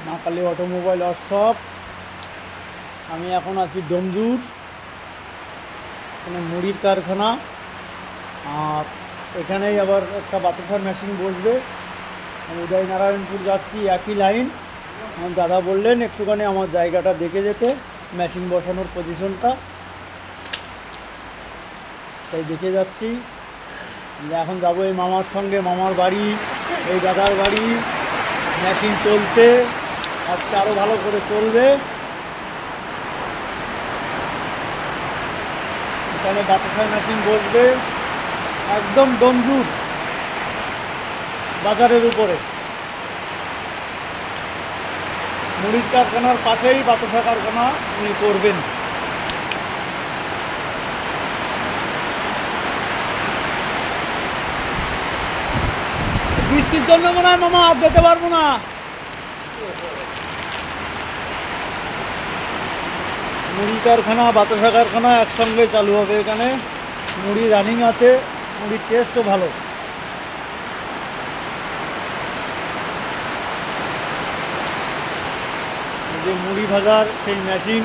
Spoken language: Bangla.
মা কালী অটোমোবাইল ওয়ার্কশপ। আমি এখন আছি ডোমজুর, এখানে মুড়ির কারখানা। আর এখানেই আবার একটা বাতাসার মেশিন বসবে। উদয়নারায়ণপুর যাচ্ছি, একই লাইন। আমার দাদা বললেন একটুখানি আমার জায়গাটা দেখে যেতে, মেশিন বসানোর পজিশনটা, তাই দেখে যাচ্ছি। এখন যাবো এই মামার সঙ্গে, মামার বাড়ি, এই দাদার বাড়ি। মেশিন চলছে, আজকে আরও ভালো করে চলবে। এখানে বাতাসার মেশিন বসবে একদম ডোমজুর বাজারের উপরে। মুড়ির কারখানার পাশেই বাতাসা কারখানা উনি করবেন। বৃষ্টির জন্য মনে হয় মামা আর যেতে পারবো না। মুড়ি কারখানা বাতাসা কারখানা একসঙ্গে চালু হবে এখানে। মুড়ি রানিং আছে, মুড়ির টেস্টও ভালো। যে মুড়ি ভাজার সেই মেশিন